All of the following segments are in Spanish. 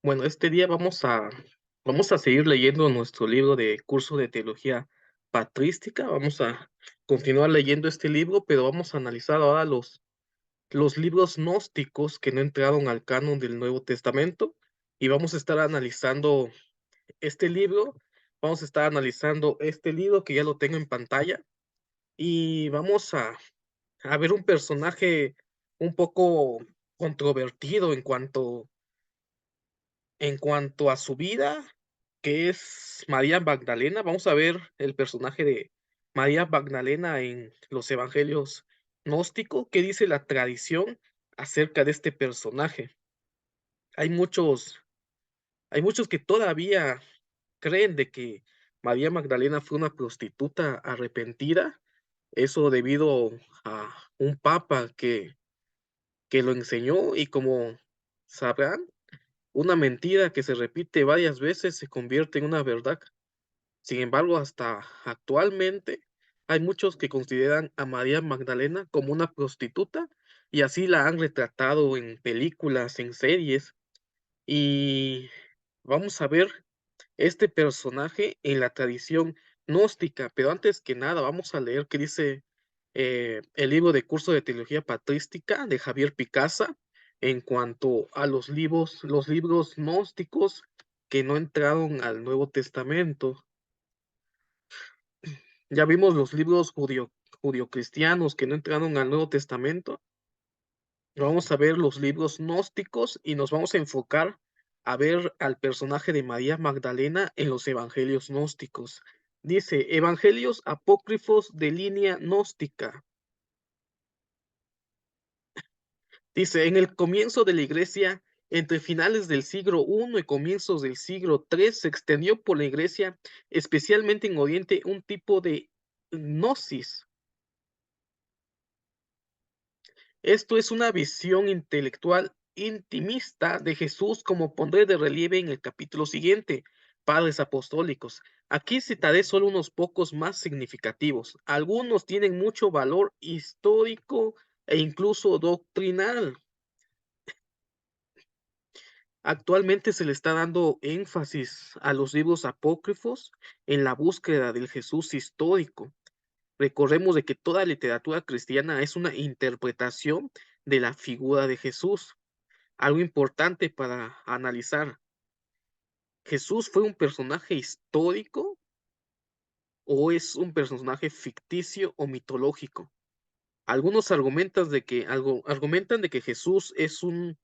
Bueno, este día vamos a seguir leyendo nuestro libro de curso de teología patrística. Vamos a continuar leyendo este libro, pero vamos a analizar ahora los libros gnósticos que no entraron al canon del Nuevo Testamento. Y vamos a estar analizando este libro. Vamos a estar analizando este libro que ya lo tengo en pantalla. Y vamos a ver un personaje un poco controvertido en cuanto a su vida, que es María Magdalena. Vamos a ver el personaje de María Magdalena en los evangelios gnósticos. ¿Qué dice la tradición acerca de este personaje? Hay muchos, hay muchos que todavía creen de que María Magdalena fue una prostituta arrepentida, eso debido a un papa que lo enseñó, y como sabrán, una mentira que se repite varias veces se convierte en una verdad. Sin embargo, hasta actualmente hay muchos que consideran a María Magdalena como una prostituta, y así la han retratado en películas, en series. Y vamos a ver este personaje en la tradición gnóstica. Pero antes que nada, vamos a leer qué dice el libro de curso de teología patrística de Javier Picasa en cuanto a los libros gnósticos que no entraron al Nuevo Testamento. Ya vimos los libros judio-cristianos que no entraron al Nuevo Testamento. Vamos a ver los libros gnósticos y nos vamos a enfocar a ver al personaje de María Magdalena en los evangelios gnósticos. Dice, evangelios apócrifos de línea gnóstica. Dice, en el comienzo de la iglesia, entre finales del siglo I y comienzos del siglo III, se extendió por la iglesia, especialmente en Oriente, un tipo de gnosis. Esto es una visión intelectual intimista de Jesús, como pondré de relieve en el capítulo siguiente, Padres Apostólicos. Aquí citaré solo unos pocos más significativos. Algunos tienen mucho valor histórico e incluso doctrinal. Actualmente se le está dando énfasis a los libros apócrifos en la búsqueda del Jesús histórico. Recordemos de que toda literatura cristiana es una interpretación de la figura de Jesús. Algo importante para analizar, ¿Jesús fue un personaje histórico o es un personaje ficticio o mitológico? Algunos argumentan de que Jesús es un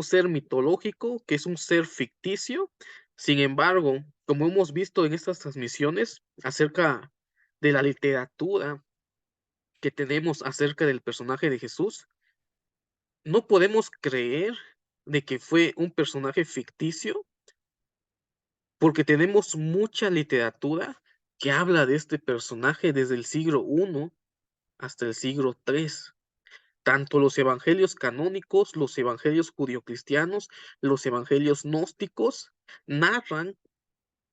ser mitológico, que es un ser ficticio. Sin embargo, como hemos visto en estas transmisiones acerca de la literatura que tenemos acerca del personaje de Jesús, no podemos creer de que fue un personaje ficticio, porque tenemos mucha literatura que habla de este personaje desde el siglo I hasta el siglo III. Tanto los evangelios canónicos, los evangelios judio-cristianos, los evangelios gnósticos narran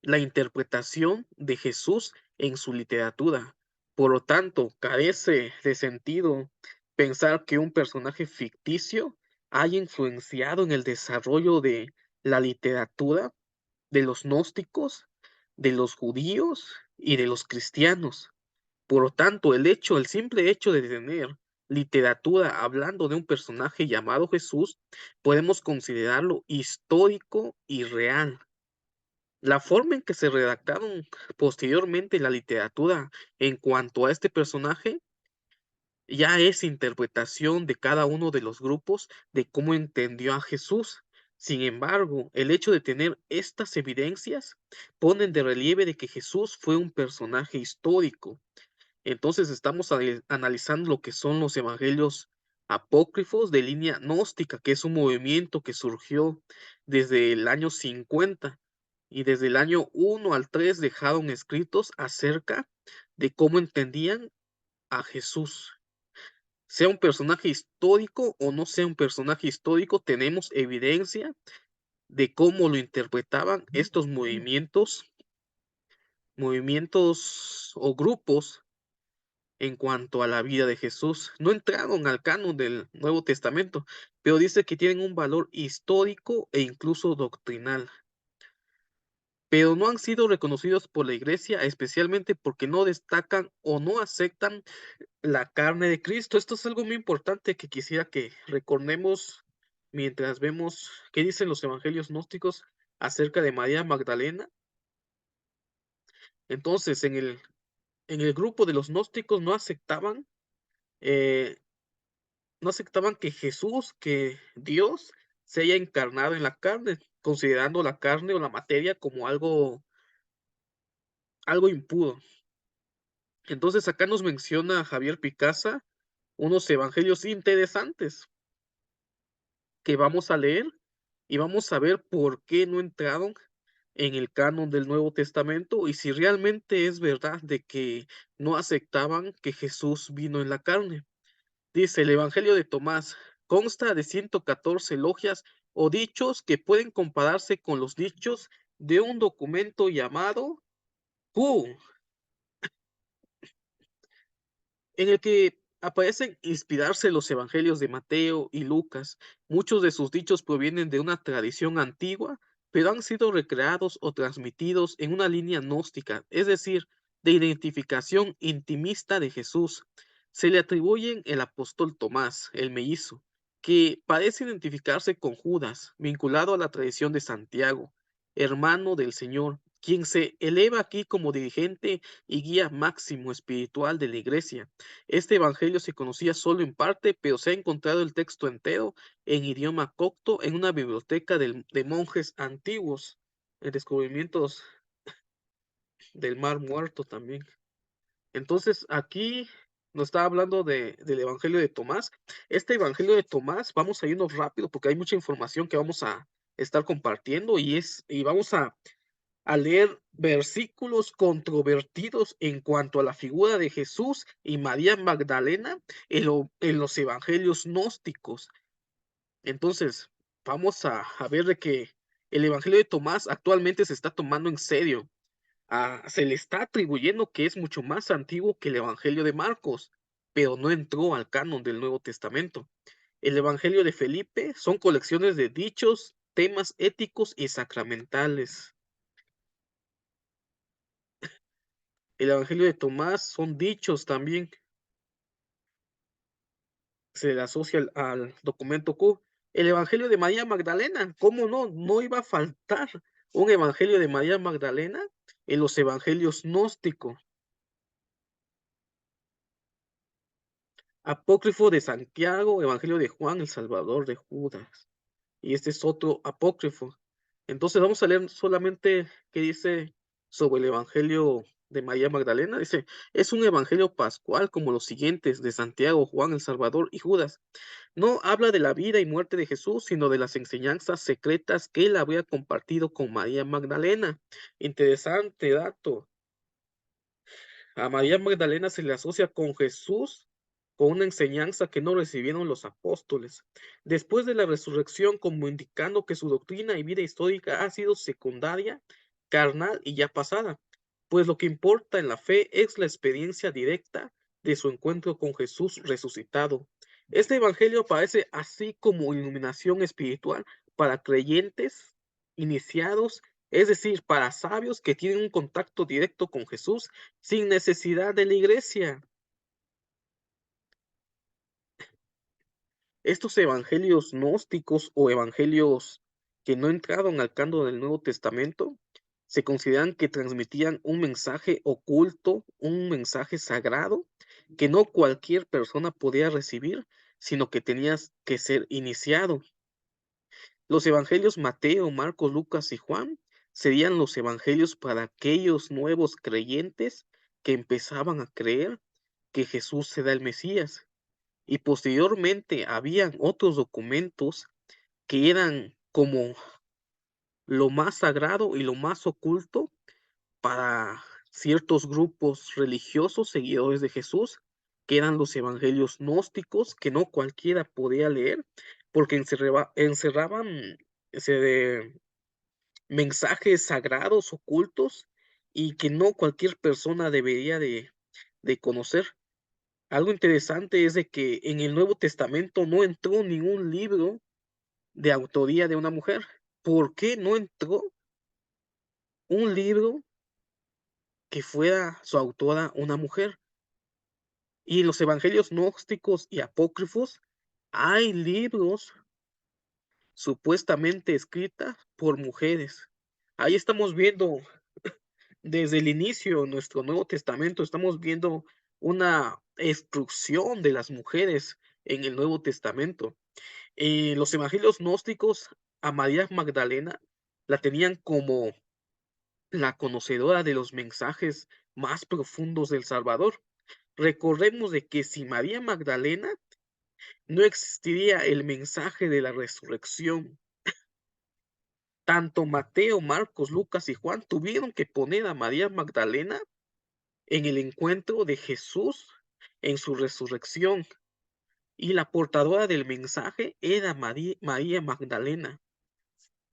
la interpretación de Jesús en su literatura. Por lo tanto, carece de sentido pensar que un personaje ficticio haya influenciado en el desarrollo de la literatura de los gnósticos, de los judíos y de los cristianos. Por lo tanto, el simple hecho de tener literatura hablando de un personaje llamado Jesús, podemos considerarlo histórico y real. La forma en que se redactaron posteriormente la literatura en cuanto a este personaje ya es interpretación de cada uno de los grupos de cómo entendió a Jesús. Sin embargo, el hecho de tener estas evidencias ponen de relieve de que Jesús fue un personaje histórico. Entonces estamos analizando lo que son los evangelios apócrifos de línea gnóstica, que es un movimiento que surgió desde el año 50, y desde el año 1 al 3 dejaron escritos acerca de cómo entendían a Jesús. Sea un personaje histórico o no sea un personaje histórico, tenemos evidencia de cómo lo interpretaban estos movimientos o grupos en cuanto a la vida de Jesús. No entraron al canon del Nuevo Testamento, pero dice que tienen un valor histórico e incluso doctrinal, pero no han sido reconocidos por la Iglesia, especialmente porque no destacan o no aceptan la carne de Cristo. Esto es algo muy importante que quisiera que recordemos mientras vemos qué dicen los evangelios gnósticos acerca de María Magdalena. Entonces, en el grupo de los gnósticos eh, no aceptaban que Jesús, que Dios, se haya encarnado en la carne, considerando la carne o la materia como algo impuro. Entonces, acá nos menciona Javier Picasa unos evangelios interesantes que vamos a leer y vamos a ver por qué no entraron en el canon del Nuevo Testamento y si realmente es verdad de que no aceptaban que Jesús vino en la carne. Dice el Evangelio de Tomás, consta de 114 logias o dichos que pueden compararse con los dichos de un documento llamado Q, en el que aparecen inspirarse los evangelios de Mateo y Lucas. Muchos de sus dichos provienen de una tradición antigua, pero han sido recreados o transmitidos en una línea gnóstica, es decir, de identificación intimista de Jesús. Se le atribuyen el apóstol Tomás, el mellizo, que parece identificarse con Judas, vinculado a la tradición de Santiago, hermano del Señor, quien se eleva aquí como dirigente y guía máximo espiritual de la iglesia. Este evangelio se conocía solo en parte, pero se ha encontrado el texto entero en idioma copto en una biblioteca de monjes antiguos, en descubrimientos del Mar Muerto también. Entonces, aquí nos está hablando del evangelio de Tomás. Este evangelio de Tomás, vamos a irnos rápido porque hay mucha información que vamos a estar compartiendo y vamos a leer versículos controvertidos en cuanto a la figura de Jesús y María Magdalena en los evangelios gnósticos. Entonces, vamos a ver de que el evangelio de Tomás actualmente se está tomando en serio. Se le está atribuyendo que es mucho más antiguo que el evangelio de Marcos, pero no entró al canon del Nuevo Testamento. El evangelio de Felipe son colecciones de dichos, temas éticos y sacramentales. El Evangelio de Tomás son dichos también, se le asocia al documento Q. El Evangelio de María Magdalena, ¿cómo no? No iba a faltar un Evangelio de María Magdalena en los Evangelios gnósticos. Apócrifo de Santiago, Evangelio de Juan, el Salvador de Judas. Y este es otro apócrifo. Entonces vamos a leer solamente qué dice sobre el Evangelio de María Magdalena. Dice, es un evangelio pascual como los siguientes de Santiago, Juan, el Salvador y Judas. No habla de la vida y muerte de Jesús, sino de las enseñanzas secretas que él había compartido con María Magdalena. Interesante dato. A María Magdalena se le asocia con Jesús, con una enseñanza que no recibieron los apóstoles. Después de la resurrección, como indicando que su doctrina y vida histórica ha sido secundaria, carnal y ya pasada, pues lo que importa en la fe es la experiencia directa de su encuentro con Jesús resucitado. Este evangelio aparece así como iluminación espiritual para creyentes iniciados, es decir, para sabios que tienen un contacto directo con Jesús sin necesidad de la iglesia. Estos evangelios gnósticos o evangelios que no entraron al canon del Nuevo Testamento se consideran que transmitían un mensaje oculto, un mensaje sagrado que no cualquier persona podía recibir, sino que tenías que ser iniciado. Los evangelios Mateo, Marcos, Lucas y Juan serían los evangelios para aquellos nuevos creyentes que empezaban a creer que Jesús era el Mesías. Y posteriormente habían otros documentos que eran como lo más sagrado y lo más oculto para ciertos grupos religiosos seguidores de Jesús, que eran los evangelios gnósticos, que no cualquiera podía leer, porque encerraban mensajes sagrados ocultos y que no cualquier persona debería de conocer. Algo interesante es de que en el Nuevo Testamento no entró ningún libro de autoría de una mujer. ¿Por qué no entró un libro que fuera su autora una mujer? Y en los evangelios gnósticos y apócrifos hay libros supuestamente escritas por mujeres. Ahí estamos viendo desde el inicio de nuestro Nuevo Testamento, estamos viendo una exclusión de las mujeres en el Nuevo Testamento. Los evangelios gnósticos a María Magdalena la tenían como la conocedora de los mensajes más profundos del Salvador. Recordemos de que sin María Magdalena no existiría el mensaje de la resurrección. Tanto Mateo, Marcos, Lucas y Juan tuvieron que poner a María Magdalena en el encuentro de Jesús en su resurrección, y la portadora del mensaje era María Magdalena,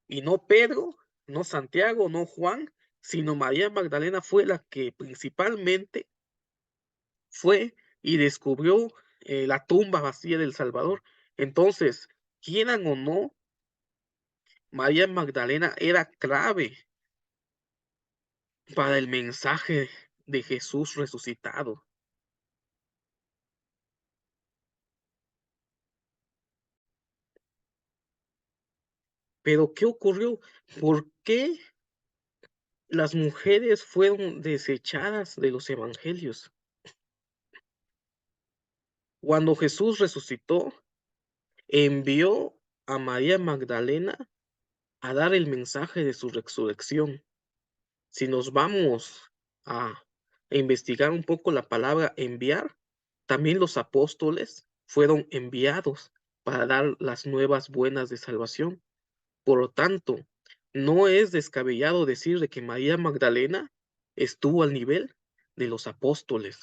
y no Pedro, no Santiago, no Juan, sino María Magdalena fue la que principalmente fue y descubrió la tumba vacía del Salvador. Entonces, quieran o no, María Magdalena era clave para el mensaje de Jesús resucitado. Pero, ¿qué ocurrió? ¿Por qué las mujeres fueron desechadas de los evangelios? Cuando Jesús resucitó, envió a María Magdalena a dar el mensaje de su resurrección. Si nos vamos a investigar un poco la palabra enviar, también los apóstoles fueron enviados para dar las nuevas buenas de salvación. Por lo tanto, no es descabellado decir de que María Magdalena estuvo al nivel de los apóstoles,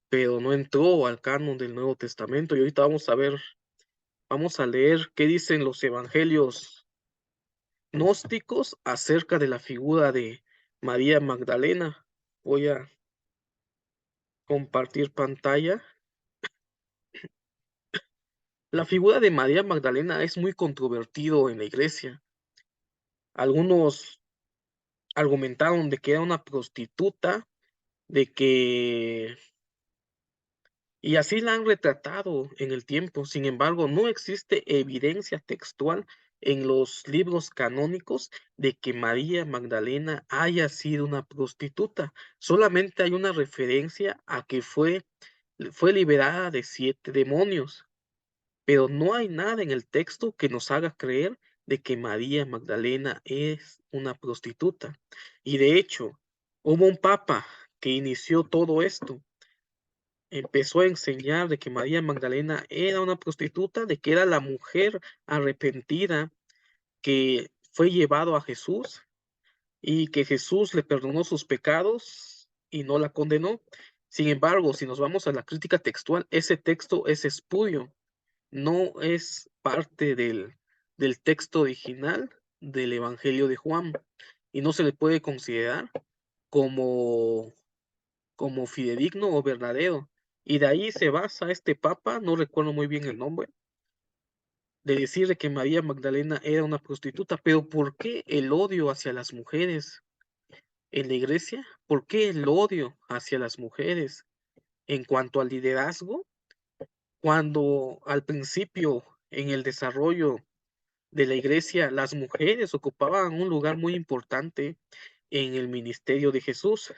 pero no entró al canon del Nuevo Testamento. Y ahorita vamos a leer qué dicen los evangelios gnósticos acerca de la figura de María Magdalena. Voy a compartir pantalla. La figura de María Magdalena es muy controvertido en la iglesia. Algunos argumentaron de que era una prostituta, de que y así la han retratado en el tiempo. Sin embargo, no existe evidencia textual en los libros canónicos de que María Magdalena haya sido una prostituta. Solamente hay una referencia a que fue liberada de 7 demonios, pero no hay nada en el texto que nos haga creer de que María Magdalena es una prostituta. Y de hecho, hubo un papa que inició todo esto. Empezó a enseñar de que María Magdalena era una prostituta, de que era la mujer arrepentida que fue llevado a Jesús y que Jesús le perdonó sus pecados y no la condenó. Sin embargo, si nos vamos a la crítica textual, ese texto es espurio, no es parte del texto original del Evangelio de Juan y no se le puede considerar como fidedigno o verdadero. Y de ahí se basa este papa, no recuerdo muy bien el nombre, de decir de que María Magdalena era una prostituta. Pero ¿por qué el odio hacia las mujeres en la iglesia? ¿Por qué el odio hacia las mujeres en cuanto al liderazgo? Cuando al principio en el desarrollo de la iglesia las mujeres ocupaban un lugar muy importante en el ministerio de Jesús.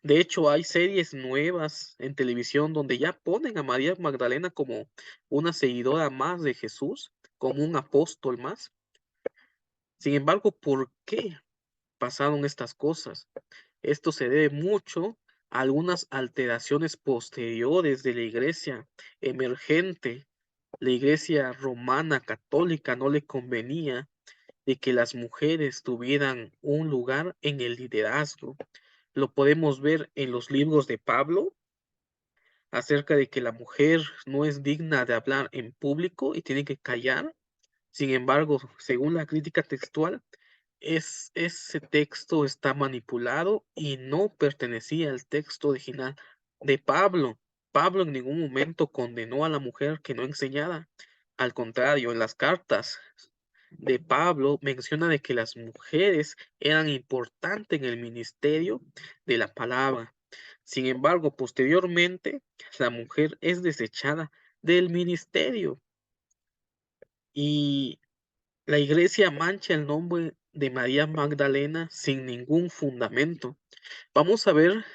De hecho, hay series nuevas en televisión donde ya ponen a María Magdalena como una seguidora más de Jesús, como un apóstol más. Sin embargo, ¿por qué pasaron estas cosas? Esto se debe mucho a algunas alteraciones posteriores de la iglesia emergente. La iglesia romana católica no le convenía de que las mujeres tuvieran un lugar en el liderazgo. Lo podemos ver en los libros de Pablo acerca de que la mujer no es digna de hablar en público y tiene que callar. Sin embargo, según la crítica textual, ese texto está manipulado y no pertenecía al texto original de Pablo. Pablo en ningún momento condenó a la mujer que no enseñara. Al contrario, en las cartas de Pablo menciona de que las mujeres eran importantes en el ministerio de la palabra. Sin embargo, posteriormente, la mujer es desechada del ministerio y la iglesia mancha el nombre de María Magdalena sin ningún fundamento. Vamos a ver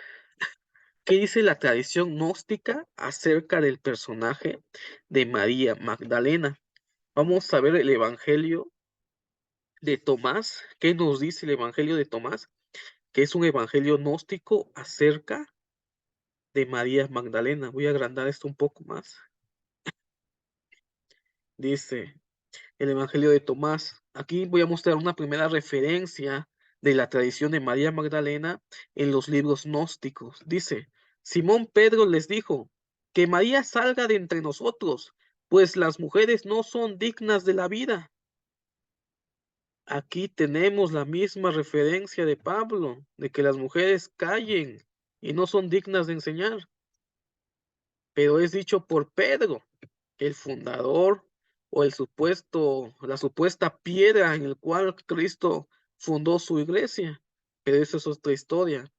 qué dice la tradición gnóstica acerca del personaje de María Magdalena. Vamos a ver el Evangelio de Tomás. ¿Qué nos dice el Evangelio de Tomás? Que es un evangelio gnóstico acerca de María Magdalena. Voy a agrandar esto un poco más. Dice el Evangelio de Tomás. Aquí voy a mostrar una primera referencia de la tradición de María Magdalena en los libros gnósticos. Dice, Simón Pedro les dijo, que María salga de entre nosotros, pues las mujeres no son dignas de la vida. Aquí tenemos la misma referencia de Pablo, de que las mujeres callen y no son dignas de enseñar, pero es dicho por Pedro, el fundador o la supuesta piedra en el cual Cristo fundó su iglesia. Pero eso es otra historia.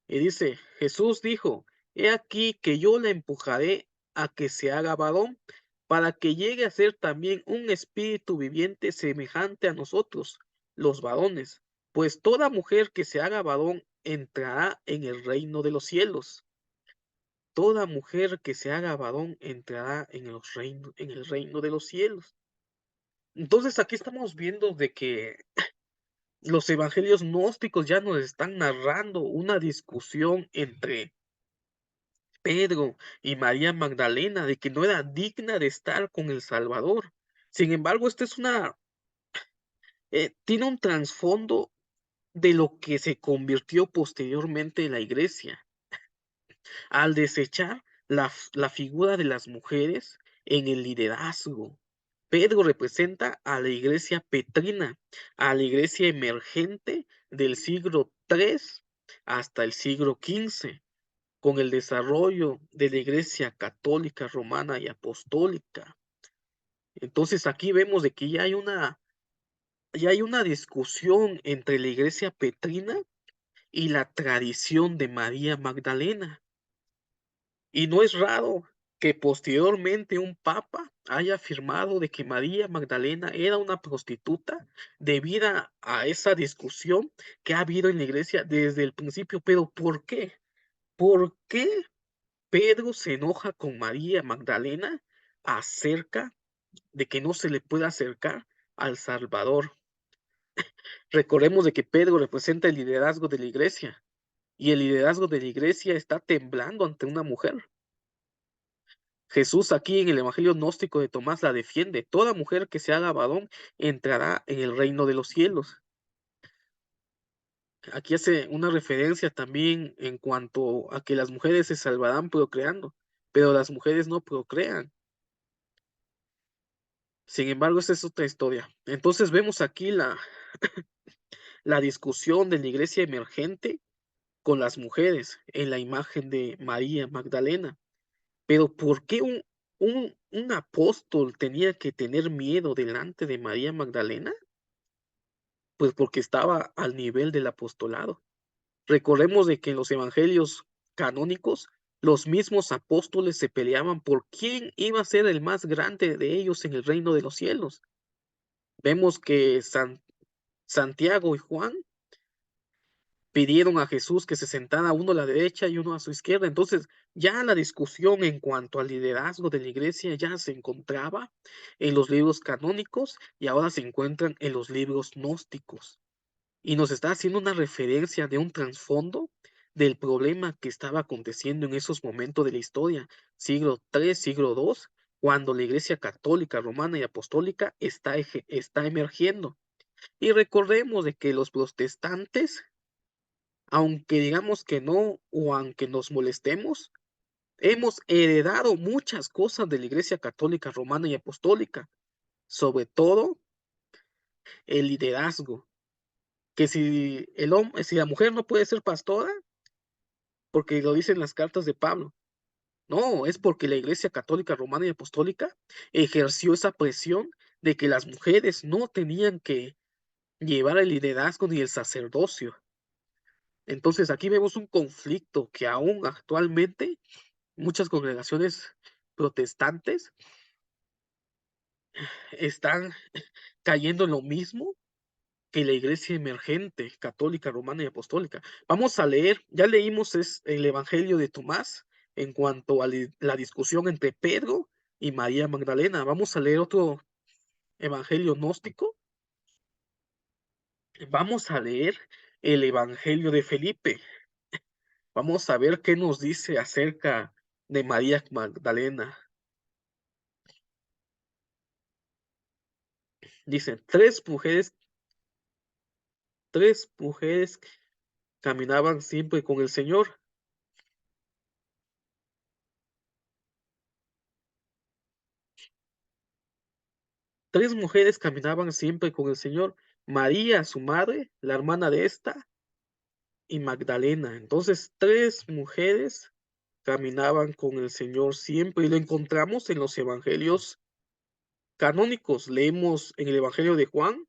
Y dice, Jesús dijo, he aquí que yo la empujaré a que se haga varón, para que llegue a ser también un espíritu viviente semejante a nosotros, los varones. Pues toda mujer que se haga varón entrará en el reino de los cielos. Toda mujer que se haga varón entrará en el reino de los cielos. Entonces aquí estamos viendo de que los evangelios gnósticos ya nos están narrando una discusión entre Pedro y María Magdalena de que no era digna de estar con el Salvador. Sin embargo, esta es tiene un trasfondo de lo que se convirtió posteriormente en la iglesia. Al desechar la figura de las mujeres en el liderazgo. Pedro representa a la iglesia petrina, a la iglesia emergente del siglo III hasta el siglo XV, con el desarrollo de la iglesia católica, romana y apostólica. Entonces aquí vemos de que ya hay una discusión entre la iglesia petrina y la tradición de María Magdalena. Y no es raro que posteriormente un papa haya afirmado de que María Magdalena era una prostituta debido a esa discusión que ha habido en la iglesia desde el principio. Pero ¿por qué? ¿Por qué Pedro se enoja con María Magdalena acerca de que no se le puede acercar al Salvador? Recordemos de que Pedro representa el liderazgo de la iglesia y el liderazgo de la iglesia está temblando ante una mujer. Jesús aquí en el Evangelio gnóstico de Tomás la defiende. Toda mujer que se haga varón entrará en el reino de los cielos. Aquí hace una referencia también en cuanto a que las mujeres se salvarán procreando, pero las mujeres no procrean. Sin embargo, esa es otra historia. Entonces vemos aquí la discusión de la iglesia emergente con las mujeres en la imagen de María Magdalena. Pero ¿por qué un apóstol tenía que tener miedo delante de María Magdalena? Pues porque estaba al nivel del apostolado. Recordemos de que en los evangelios canónicos, los mismos apóstoles se peleaban por quién iba a ser el más grande de ellos en el reino de los cielos. Vemos que Santiago y Juan pidieron a Jesús que se sentara uno a la derecha y uno a su izquierda. Entonces, ya la discusión en cuanto al liderazgo de la iglesia ya se encontraba en los libros canónicos y ahora se encuentran en los libros gnósticos. Y nos está haciendo una referencia de un trasfondo del problema que estaba aconteciendo en esos momentos de la historia, siglo III, siglo II, cuando la iglesia católica, romana y apostólica está emergiendo. Y recordemos de que los protestantes, aunque digamos que no o aunque nos molestemos, hemos heredado muchas cosas de la Iglesia Católica, Romana y Apostólica, sobre todo el liderazgo. que si la mujer no puede ser pastora, porque lo dicen las cartas de Pablo. No, es porque la Iglesia Católica Romana y Apostólica ejerció esa presión de que las mujeres no tenían que llevar el liderazgo ni el sacerdocio. Entonces, aquí vemos un conflicto que aún actualmente muchas congregaciones protestantes están cayendo en lo mismo que la iglesia emergente católica, romana y apostólica. Vamos a leer, ya leímos el Evangelio de Tomás en cuanto a la discusión entre Pedro y María Magdalena. Vamos a leer otro evangelio gnóstico. Vamos a leer el Evangelio de Felipe. Vamos a ver qué nos dice acerca de María Magdalena. Dice, tres mujeres caminaban siempre con el Señor. Tres mujeres caminaban siempre con el Señor. María, su madre, la hermana de esta, y Magdalena. Entonces, tres mujeres caminaban con el Señor siempre y lo encontramos en los evangelios canónicos. Leemos en el Evangelio de Juan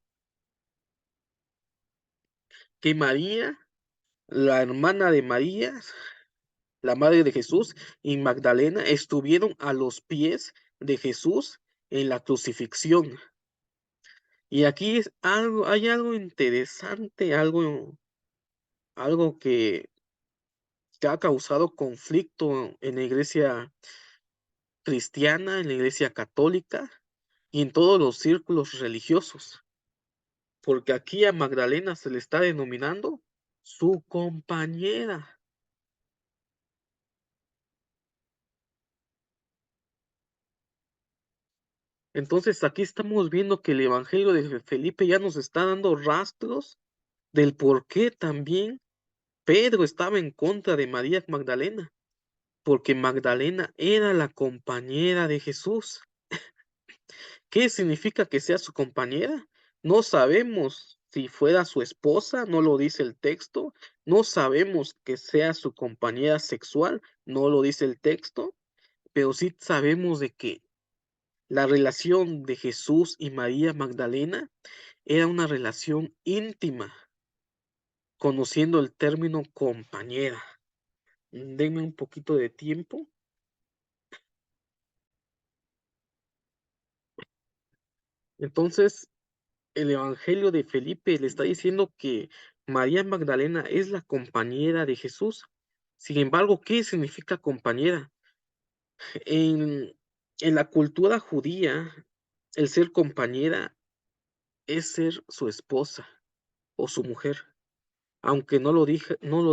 que María, la hermana de María, la madre de Jesús, y Magdalena estuvieron a los pies de Jesús en la crucifixión. Y aquí hay algo interesante, algo que ha causado conflicto en la iglesia cristiana, en la iglesia católica y en todos los círculos religiosos, porque aquí a Magdalena se le está denominando su compañera. Entonces aquí estamos viendo que el Evangelio de Felipe ya nos está dando rastros del por qué también Pedro estaba en contra de María Magdalena, porque Magdalena era la compañera de Jesús. ¿Qué significa que sea su compañera? No sabemos si fuera su esposa, no lo dice el texto. No sabemos que sea su compañera sexual, no lo dice el texto. Pero sí sabemos de que la relación de Jesús y María Magdalena era una relación íntima, conociendo el término compañera. Denme un poquito de tiempo. Entonces, el Evangelio de Felipe le está diciendo que María Magdalena es la compañera de Jesús. Sin embargo, ¿qué significa compañera? En, en la cultura judía, el ser compañera es ser su esposa o su mujer, aunque no lo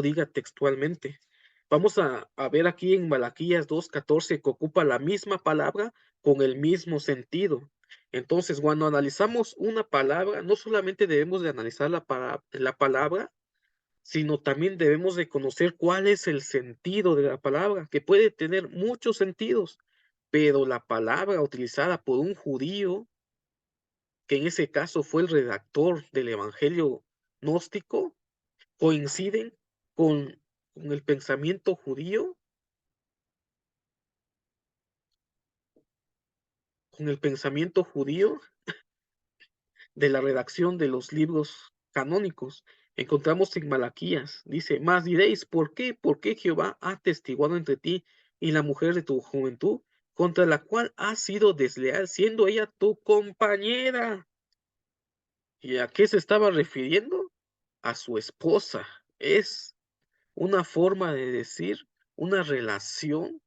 diga textualmente. Vamos a ver aquí en Malaquías 2:14 que ocupa la misma palabra con el mismo sentido. Entonces, cuando analizamos una palabra, no solamente debemos de analizar la palabra, sino también debemos de conocer cuál es el sentido de la palabra, que puede tener muchos sentidos, pero la palabra utilizada por un judío, que en ese caso fue el redactor del Evangelio gnóstico, coinciden con el pensamiento judío, con el pensamiento judío de la redacción de los libros canónicos. Encontramos en Malaquías, dice, más diréis, ¿por qué? ¿Por qué Jehová ha testiguado entre ti y la mujer de tu juventud, contra la cual has sido desleal, siendo ella tu compañera? ¿Y a qué se estaba refiriendo? A su esposa. Es una forma de decir una relación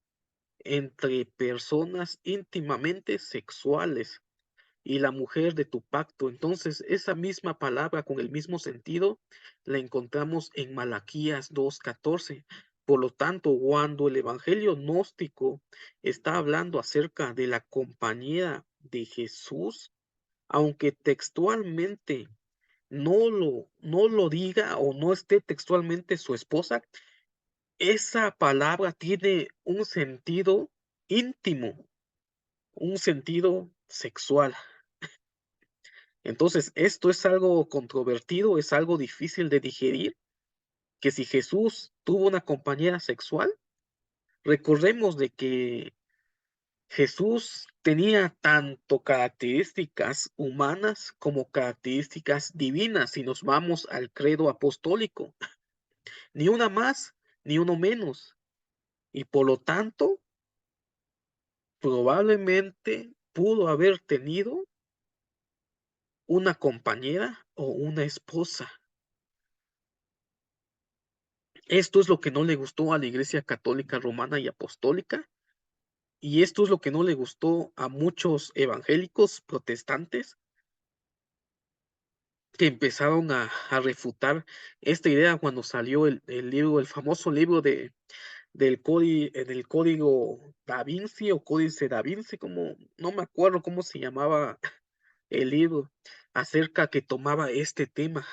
entre personas íntimamente sexuales y la mujer de tu pacto. Entonces, esa misma palabra con el mismo sentido la encontramos en Malaquías 2:14. Por lo tanto, cuando el evangelio gnóstico está hablando acerca de la compañera de Jesús, aunque textualmente no lo diga o no esté textualmente su esposa, esa palabra tiene un sentido íntimo, un sentido sexual. Entonces, esto es algo controvertido, es algo difícil de digerir, que si Jesús tuvo una compañera sexual, recordemos de que Jesús tenía tanto características humanas como características divinas, si nos vamos al credo apostólico, ni una más, ni uno menos. Y por lo tanto, probablemente pudo haber tenido una compañera o una esposa. Esto es lo que no le gustó a la Iglesia Católica Romana y Apostólica, y esto es lo que no le gustó a muchos evangélicos protestantes que empezaron a refutar esta idea cuando salió el libro, el famoso libro del Código Da Vinci o Códice Da Vinci, como no me acuerdo cómo se llamaba el libro, acerca que tomaba este tema.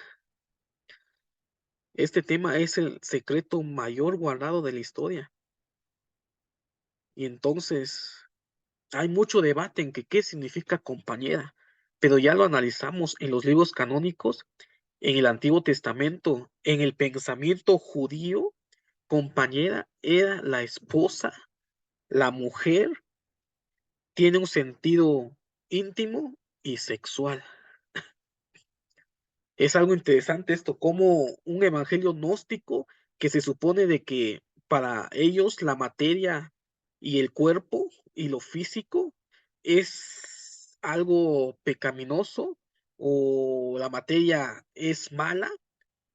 Este tema es el secreto mayor guardado de la historia. Y entonces hay mucho debate en que qué significa compañera, pero ya lo analizamos en los libros canónicos, en el Antiguo Testamento, en el pensamiento judío, compañera era la esposa, la mujer, tiene un sentido íntimo y sexual. Es algo interesante esto, como un evangelio gnóstico que se supone de que para ellos la materia y el cuerpo y lo físico es algo pecaminoso o la materia es mala,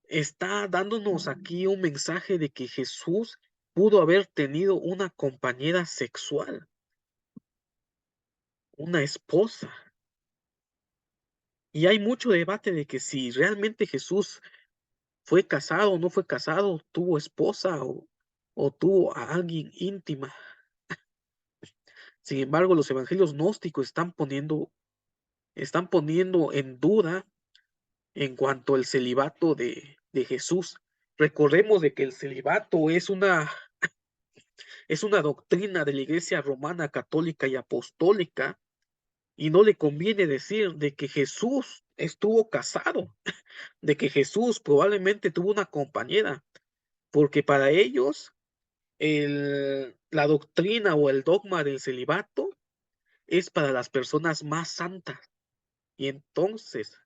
está dándonos aquí un mensaje de que Jesús pudo haber tenido una compañera sexual, una esposa. Y hay mucho debate de que si realmente Jesús fue casado, no fue casado, tuvo esposa o tuvo a alguien íntima. Sin embargo, los evangelios gnósticos están poniendo en duda en cuanto al celibato de Jesús. Recordemos de que el celibato es una doctrina de la Iglesia romana, católica y apostólica, y no le conviene decir de que Jesús estuvo casado, de que Jesús probablemente tuvo una compañera, porque para ellos la doctrina o el dogma del celibato es para las personas más santas. Y entonces,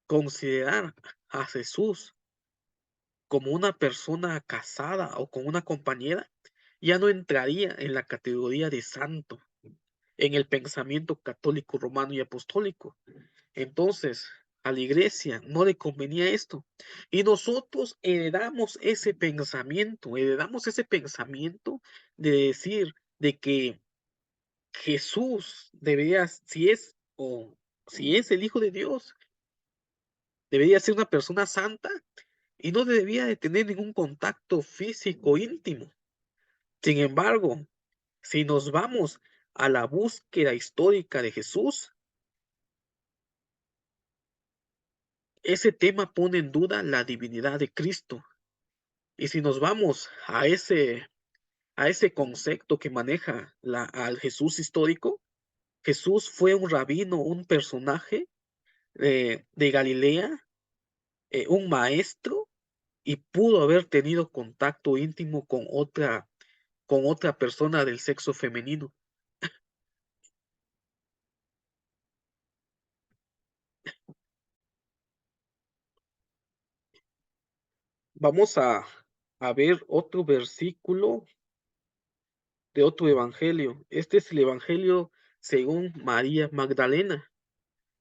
considerar a Jesús como una persona casada o con una compañera ya no entraría en la categoría de santo en el pensamiento católico romano y apostólico. Entonces, a la iglesia no le convenía esto. Y nosotros heredamos ese pensamiento de decir de que Jesús debería, si es el Hijo de Dios, debería ser una persona santa y no debía de tener ningún contacto físico íntimo. Sin embargo, si nos vamos a la búsqueda histórica de Jesús, ese tema pone en duda la divinidad de Cristo. Y si nos vamos a ese concepto que maneja al Jesús histórico, Jesús fue un rabino, un personaje de Galilea, un maestro, y pudo haber tenido contacto íntimo con otra persona del sexo femenino. Vamos a ver otro versículo de otro evangelio. Este es el evangelio según María Magdalena.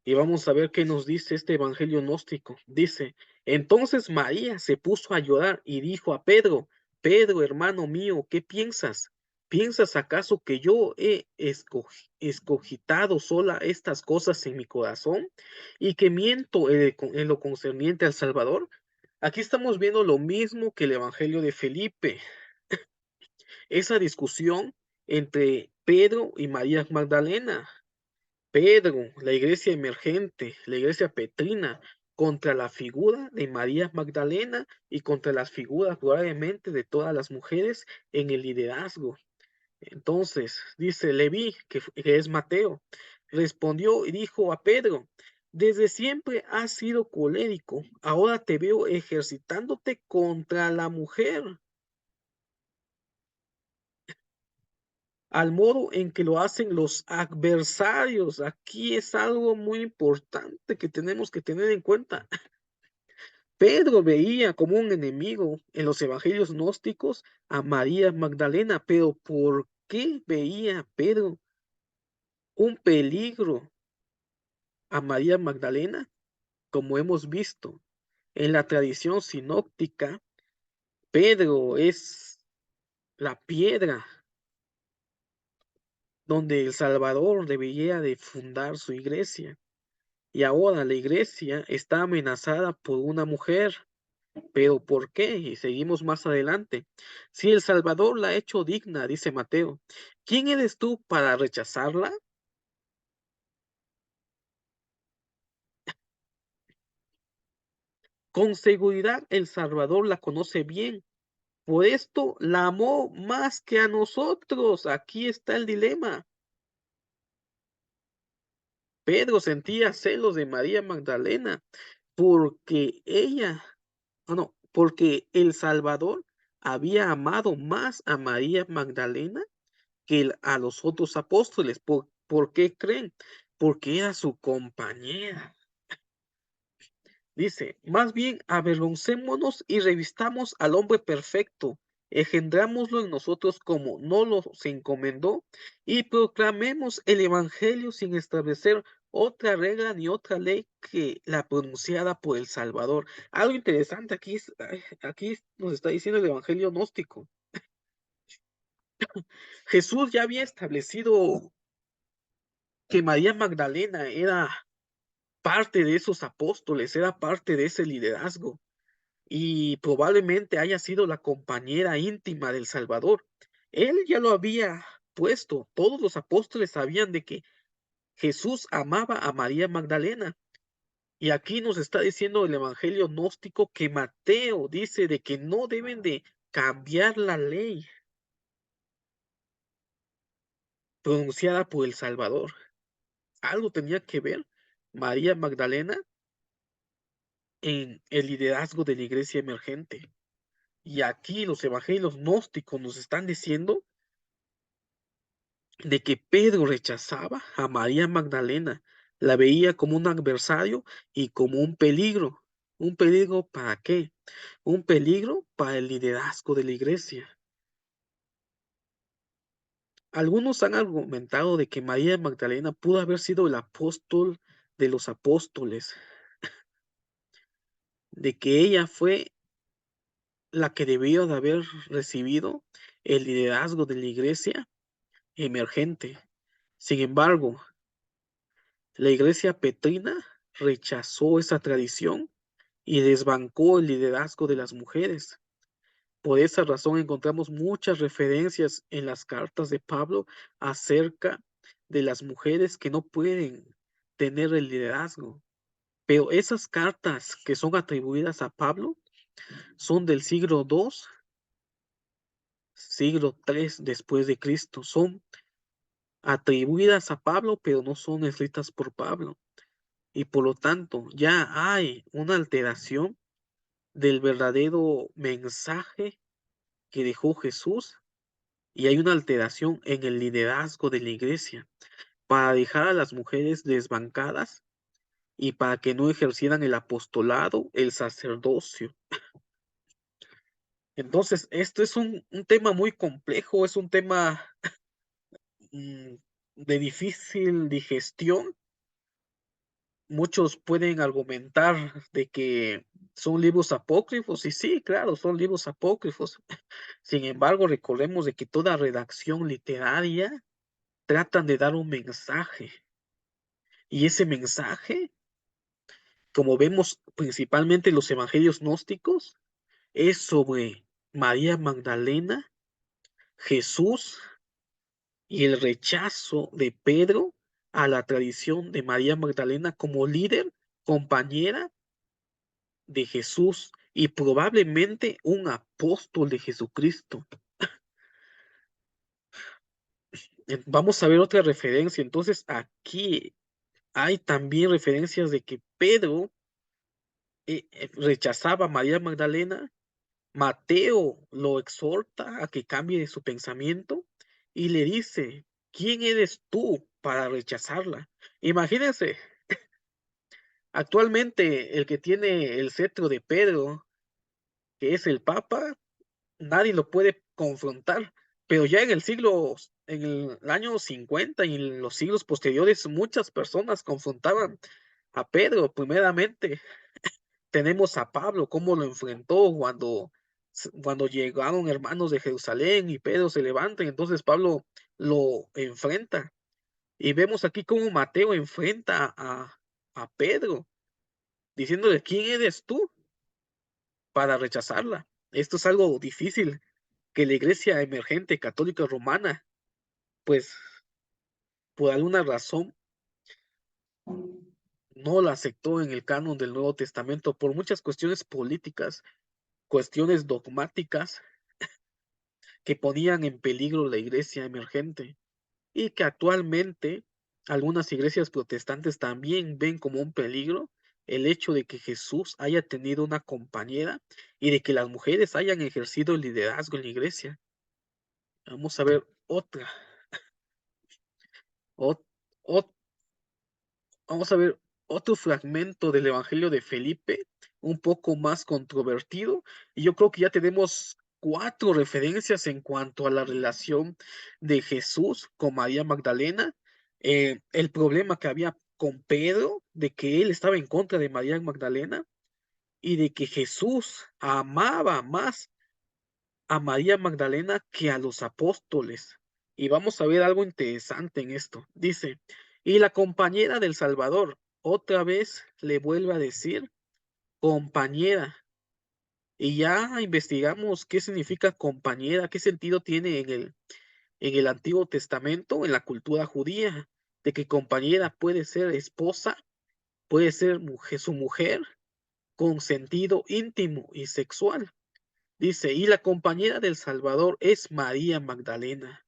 Y vamos a ver qué nos dice este evangelio gnóstico. Dice, entonces María se puso a llorar y dijo a Pedro, Pedro, hermano mío, ¿qué piensas? ¿Piensas acaso que yo he escogitado sola estas cosas en mi corazón y que miento en lo concerniente al Salvador? Aquí estamos viendo lo mismo que el evangelio de Felipe, esa discusión entre Pedro y María Magdalena. Pedro, la iglesia emergente, la iglesia petrina, contra la figura de María Magdalena y contra las figuras probablemente de todas las mujeres en el liderazgo. Entonces, dice Leví, que es Mateo, respondió y dijo a Pedro, Desde siempre has sido colérico. Ahora te veo ejercitándote contra la mujer, al modo en que lo hacen los adversarios. Aquí es algo muy importante que tenemos que tener en cuenta. Pedro veía como un enemigo en los evangelios gnósticos a María Magdalena, pero ¿por qué veía Pedro un peligro a María Magdalena? Como hemos visto en la tradición sinóptica, Pedro es la piedra donde el Salvador debería de fundar su iglesia. Y ahora la iglesia está amenazada por una mujer. ¿Pero por qué? Y seguimos más adelante. Si el Salvador la ha hecho digna, dice Mateo, ¿quién eres tú para rechazarla? Con seguridad el Salvador la conoce bien. Por esto la amó más que a nosotros. Aquí está el dilema. Pedro sentía celos de María Magdalena porque porque el Salvador había amado más a María Magdalena que a los otros apóstoles. ¿Por qué creen? Porque era su compañera. Dice, más bien avergoncémonos y revistamos al hombre perfecto, engendrámoslo en nosotros como no lo se encomendó, y proclamemos el evangelio sin establecer otra regla ni otra ley que la pronunciada por el Salvador. Algo interesante aquí aquí nos está diciendo el evangelio gnóstico. Jesús ya había establecido que María Magdalena era parte de esos apóstoles, era parte de ese liderazgo y probablemente haya sido la compañera íntima del Salvador. Él ya lo había puesto, todos los apóstoles sabían de que Jesús amaba a María Magdalena. Y aquí nos está diciendo el Evangelio gnóstico que Mateo dice de que no deben de cambiar la ley pronunciada por el Salvador. Algo tenía que ver María Magdalena en el liderazgo de la iglesia emergente. Y aquí los evangelios gnósticos nos están diciendo de que Pedro rechazaba a María Magdalena, la veía como un adversario y como un peligro. ¿Un peligro para qué? Un peligro para el liderazgo de la iglesia. Algunos han argumentado de que María Magdalena pudo haber sido el apóstol de los apóstoles, de que ella fue la que debió de haber recibido el liderazgo de la iglesia emergente. Sin embargo, la iglesia petrina rechazó esa tradición y desbancó el liderazgo de las mujeres. Por esa razón encontramos muchas referencias en las cartas de Pablo acerca de las mujeres que no pueden tener el liderazgo. Pero esas cartas que son atribuidas a Pablo son del siglo II, siglo III después de Cristo. Son atribuidas a Pablo, pero no son escritas por Pablo. Y por lo tanto, ya hay una alteración del verdadero mensaje que dejó Jesús y hay una alteración en el liderazgo de la iglesia para dejar a las mujeres desbancadas y para que no ejercieran el apostolado, el sacerdocio. Entonces, esto es un tema muy complejo, es un tema mm, de difícil digestión. Muchos pueden argumentar de que son libros apócrifos, y sí, claro, son libros apócrifos. Sin embargo, recordemos de que toda redacción literaria tratan de dar un mensaje, y ese mensaje, como vemos principalmente en los evangelios gnósticos, es sobre María Magdalena, Jesús y el rechazo de Pedro a la tradición de María Magdalena como líder, compañera de Jesús y probablemente un apóstol de Jesucristo. Vamos a ver otra referencia. Entonces, aquí Hay también referencias de que Pedro rechazaba a María Magdalena. Mateo lo exhorta a que cambie su pensamiento y le dice: ¿quién eres tú para rechazarla? Imagínense, actualmente el que tiene el cetro de Pedro, que es el Papa, nadie lo puede confrontar, pero ya en el año 50 y en los siglos posteriores, muchas personas confrontaban a Pedro primeramente. Tenemos a Pablo, cómo lo enfrentó cuando llegaron hermanos de Jerusalén y Pedro se levanta, y entonces Pablo lo enfrenta. Y vemos aquí cómo Mateo enfrenta a Pedro, diciéndole: ¿quién eres tú para rechazarla? Esto es algo difícil que la iglesia emergente católica romana, pues, por alguna razón, no la aceptó en el canon del Nuevo Testamento por muchas cuestiones políticas, cuestiones dogmáticas que ponían en peligro la iglesia emergente y que actualmente algunas iglesias protestantes también ven como un peligro el hecho de que Jesús haya tenido una compañera y de que las mujeres hayan ejercido el liderazgo en la iglesia. Vamos a ver ot- ot- vamos a ver otro fragmento del Evangelio de Felipe, un poco más controvertido, y yo creo que ya tenemos cuatro referencias en cuanto a la relación de Jesús con María Magdalena, el problema que había con Pedro, de que él estaba en contra de María Magdalena, y de que Jesús amaba más a María Magdalena que a los apóstoles. Y vamos a ver algo interesante en esto. Dice: y la compañera del Salvador, otra vez le vuelve a decir compañera. Y ya investigamos qué significa compañera, qué sentido tiene en el Antiguo Testamento, en la cultura judía, de que compañera puede ser esposa, puede ser su mujer, con sentido íntimo y sexual. Dice: y la compañera del Salvador es María Magdalena.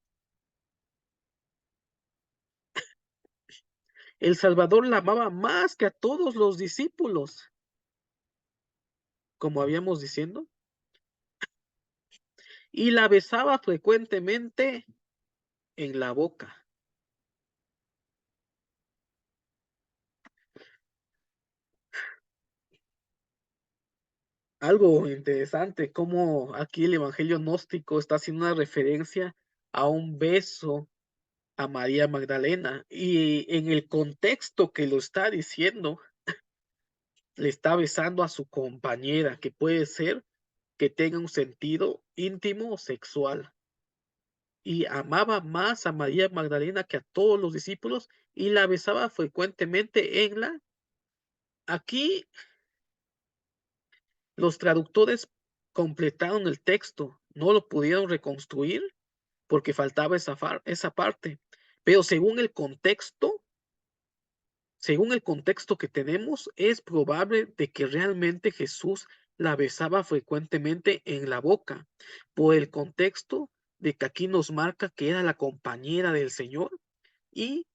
El Salvador la amaba más que a todos los discípulos, como habíamos diciendo, y la besaba frecuentemente en la boca. Algo interesante, como aquí el Evangelio gnóstico está haciendo una referencia a un beso a María Magdalena, y en el contexto que lo está diciendo, le está besando a su compañera, que puede ser que tenga un sentido íntimo o sexual. Y amaba más a María Magdalena que a todos los discípulos y la besaba frecuentemente en la... Aquí los traductores completaron el texto, no lo pudieron reconstruir porque faltaba esa parte. Pero según el contexto que tenemos, es probable de que realmente Jesús la besaba frecuentemente en la boca, por el contexto de que aquí nos marca que era la compañera del Señor y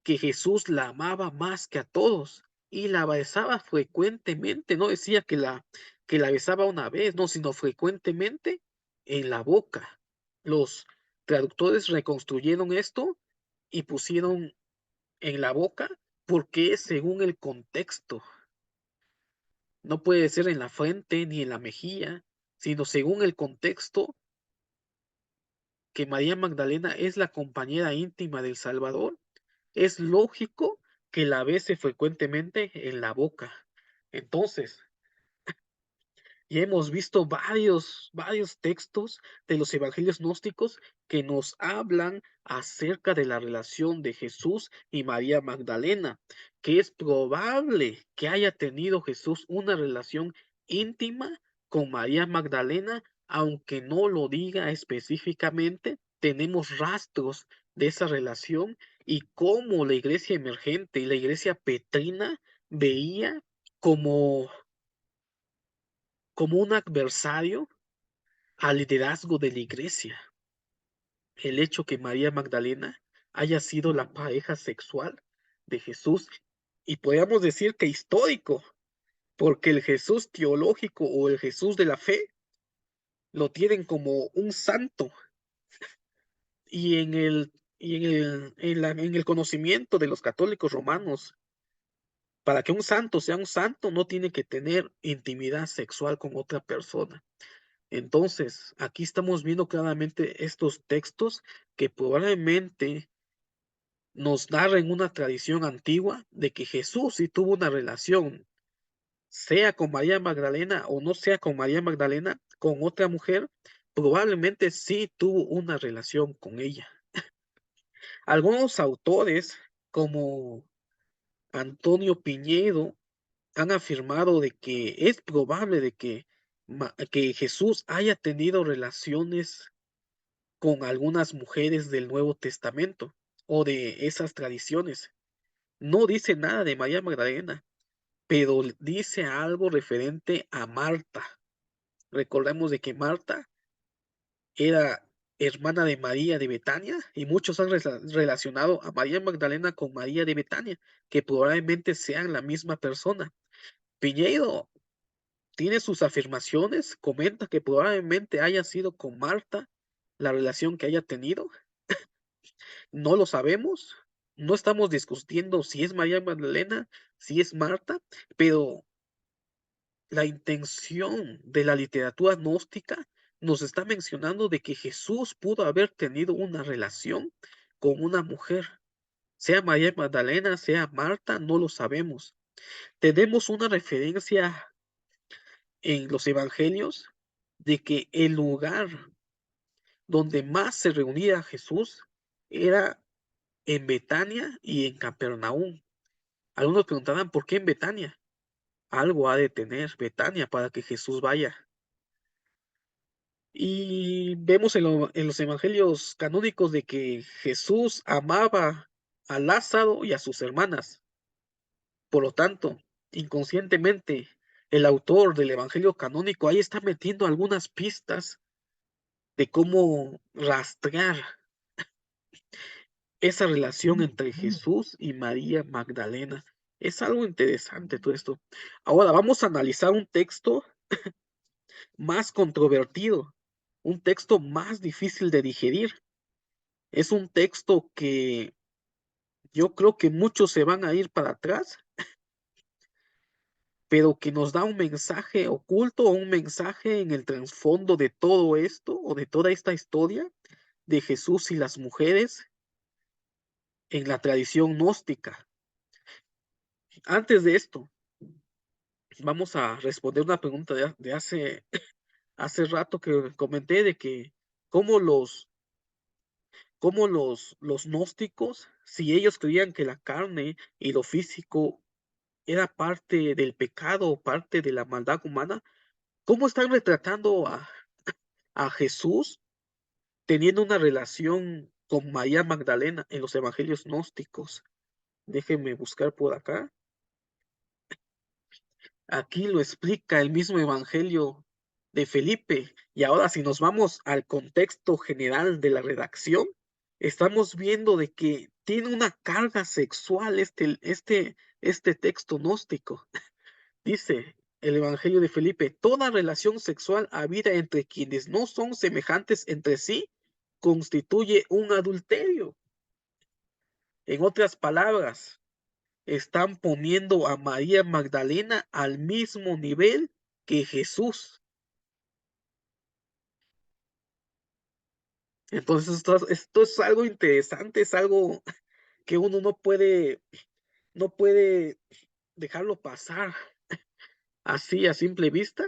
que Jesús la amaba más que a todos y la besaba frecuentemente. No decía que la besaba una vez, no, sino frecuentemente en la boca. Los traductores reconstruyeron esto y pusieron en la boca porque es según el contexto. No puede ser en la frente ni en la mejilla, sino según el contexto, que María Magdalena es la compañera íntima del Salvador. Es lógico que la bese frecuentemente en la boca. Entonces, ya hemos visto varios textos de los evangelios gnósticos que nos hablan acerca de la relación de Jesús y María Magdalena, que es probable que haya tenido Jesús una relación íntima con María Magdalena, aunque no lo diga específicamente. Tenemos rastros de esa relación y cómo la iglesia emergente y la iglesia petrina veía como como un adversario al liderazgo de la iglesia. El hecho que María Magdalena haya sido la pareja sexual de Jesús, y podríamos decir que histórico, porque el Jesús teológico o el Jesús de la fe lo tienen como un santo, y en el conocimiento de los católicos romanos, para que un santo sea un santo, no tiene que tener intimidad sexual con otra persona. Entonces, aquí estamos viendo claramente estos textos que probablemente nos narran una tradición antigua de que Jesús sí tuvo una relación, sea con María Magdalena o no sea con María Magdalena, con otra mujer, probablemente sí tuvo una relación con ella. Algunos autores, como Antonio Piñedo, han afirmado de que es probable de que, que Jesús haya tenido relaciones con algunas mujeres del Nuevo Testamento o de esas tradiciones. No dice nada de María Magdalena, pero dice algo referente a Marta. Recordemos de que Marta era hermana de María de Betania y muchos han relacionado a María Magdalena con María de Betania, que probablemente sean la misma persona. Piñeiro tiene sus afirmaciones, comenta que probablemente haya sido con Marta la relación que haya tenido. No lo sabemos, no estamos discutiendo si es María Magdalena, si es Marta, pero la intención de la literatura gnóstica nos está mencionando de que Jesús pudo haber tenido una relación con una mujer, sea María Magdalena, sea Marta, no lo sabemos. Tenemos una referencia en los evangelios de que el lugar donde más se reunía Jesús era en Betania y en Capernaum. Algunos preguntarán, ¿por qué en Betania? Algo ha de tener Betania para que Jesús vaya. Y vemos en los evangelios canónicos de que Jesús amaba a Lázaro y a sus hermanas. Por lo tanto, inconscientemente, el autor del evangelio canónico ahí está metiendo algunas pistas de cómo rastrear esa relación entre Jesús y María Magdalena. Es algo interesante todo esto. Ahora vamos a analizar un texto más controvertido, un texto más difícil de digerir. Es un texto que yo creo que muchos se van a ir para atrás, pero que nos da un mensaje oculto o un mensaje en el trasfondo de todo esto o de toda esta historia de Jesús y las mujeres en la tradición gnóstica. Antes de esto, vamos a responder una pregunta de hace rato que comenté de que cómo los gnósticos, si ellos creían que la carne y lo físico era parte del pecado, parte de la maldad humana, ¿cómo están retratando a Jesús teniendo una relación con María Magdalena en los evangelios gnósticos? Déjenme buscar por acá. Aquí lo explica el mismo evangelio de Felipe. Y ahora, si nos vamos al contexto general de la redacción, estamos viendo de que tiene una carga sexual este texto gnóstico. Dice el Evangelio de Felipe, toda relación sexual habida entre quienes no son semejantes entre sí constituye un adulterio. En otras palabras, están poniendo a María Magdalena al mismo nivel que Jesús. Entonces, esto es algo interesante, es algo que uno no puede dejarlo pasar así a simple vista,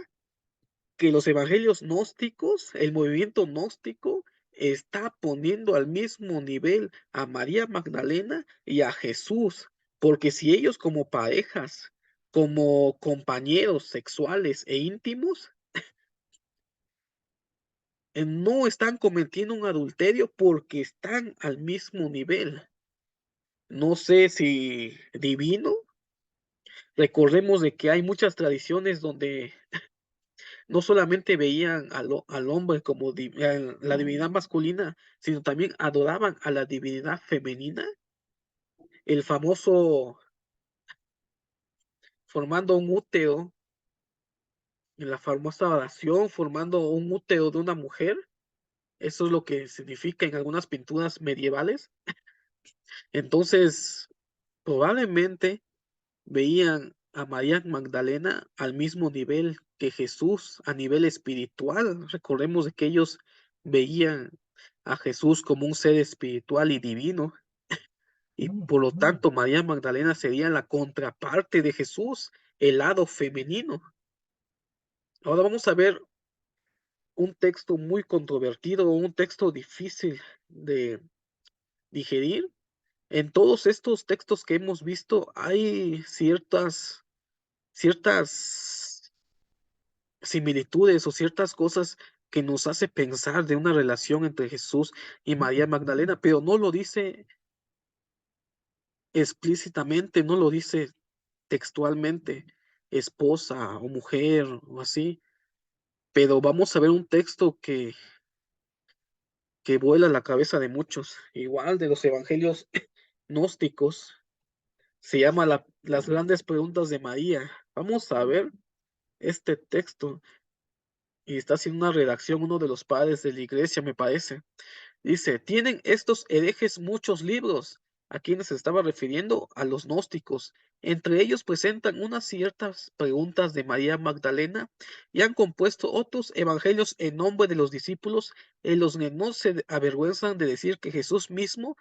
que los evangelios gnósticos, el movimiento gnóstico, está poniendo al mismo nivel a María Magdalena y a Jesús, porque si ellos como parejas, como compañeros sexuales e íntimos, no están cometiendo un adulterio porque están al mismo nivel. No sé si divino. Recordemos de que hay muchas tradiciones donde no solamente veían al hombre como la divinidad masculina, sino también adoraban a la divinidad femenina. el famoso formando un útero, en la famosa oración, formando un útero de una mujer. Eso es lo que significa en algunas pinturas medievales. Entonces, probablemente veían a María Magdalena al mismo nivel que Jesús, a nivel espiritual. Recordemos de que ellos veían a Jesús como un ser espiritual y divino, y por lo tanto María Magdalena sería la contraparte de Jesús, el lado femenino. Ahora vamos a ver un texto muy controvertido, un texto difícil de digerir. En todos estos textos que hemos visto hay ciertas similitudes o ciertas cosas que nos hace pensar de una relación entre Jesús y María Magdalena, pero no lo dice explícitamente, no lo dice textualmente, esposa o mujer o así, pero vamos a ver un texto que vuela la cabeza de muchos, igual de los evangelios gnósticos, se llama las grandes preguntas de María. Vamos a ver este texto y está haciendo una redacción uno de los padres de la iglesia, me parece. Dice, tienen estos herejes muchos libros, a quienes se estaba refiriendo a los gnósticos. Entre ellos presentan unas ciertas preguntas de María Magdalena y han compuesto otros evangelios en nombre de los discípulos, en los que no se avergüenzan de decir que Jesús mismo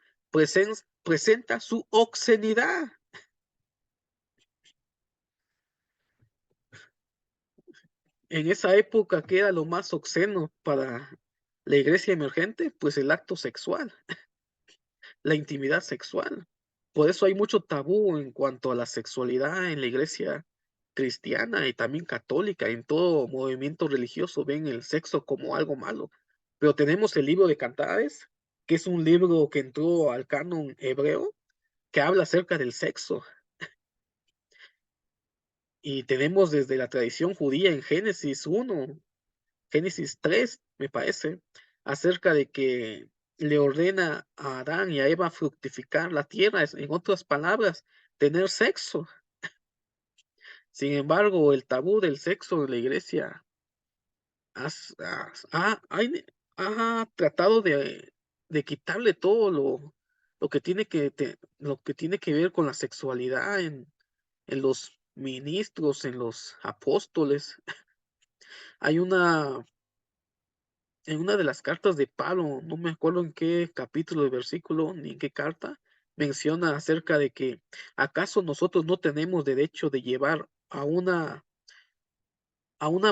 presenta su obscenidad. En esa época, ¿qué era lo más obsceno para la iglesia emergente? Pues el acto sexual, la intimidad sexual. Por eso hay mucho tabú en cuanto a la sexualidad en la iglesia cristiana y también católica. En todo movimiento religioso ven el sexo como algo malo. Pero tenemos el libro de Cantares, que es un libro que entró al canon hebreo, que habla acerca del sexo. Y tenemos desde la tradición judía en Génesis 3 me parece, acerca de que le ordena a Adán y a Eva fructificar la tierra, en otras palabras, tener sexo. Sin embargo, el tabú del sexo en la iglesia ha tratado de quitarle todo lo que tiene que ver con la sexualidad en los ministros, en los apóstoles. Hay en una de las cartas de Pablo, no me acuerdo en qué capítulo de versículo ni en qué carta, menciona acerca de que acaso nosotros no tenemos derecho de llevar a una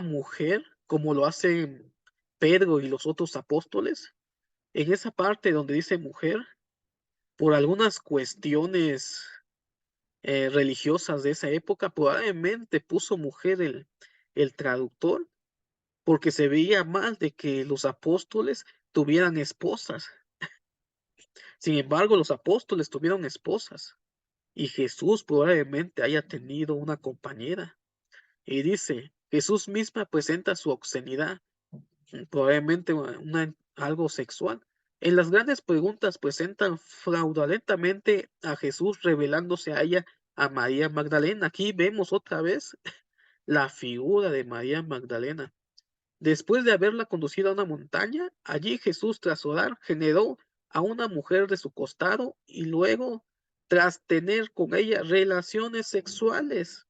mujer como lo hacen Pedro y los otros apóstoles. En esa parte donde dice mujer, por algunas cuestiones religiosas de esa época, probablemente puso mujer el traductor porque se veía mal de que los apóstoles tuvieran esposas. Sin embargo, los apóstoles tuvieron esposas y Jesús probablemente haya tenido una compañera. Y dice, Jesús misma presenta su obscenidad, probablemente algo sexual. En las grandes preguntas presentan fraudulentamente a Jesús revelándose a ella, a María Magdalena. Aquí vemos otra vez la figura de María Magdalena. Después de haberla conducido a una montaña, allí Jesús, tras orar, generó a una mujer de su costado y luego, tras tener con ella relaciones sexuales,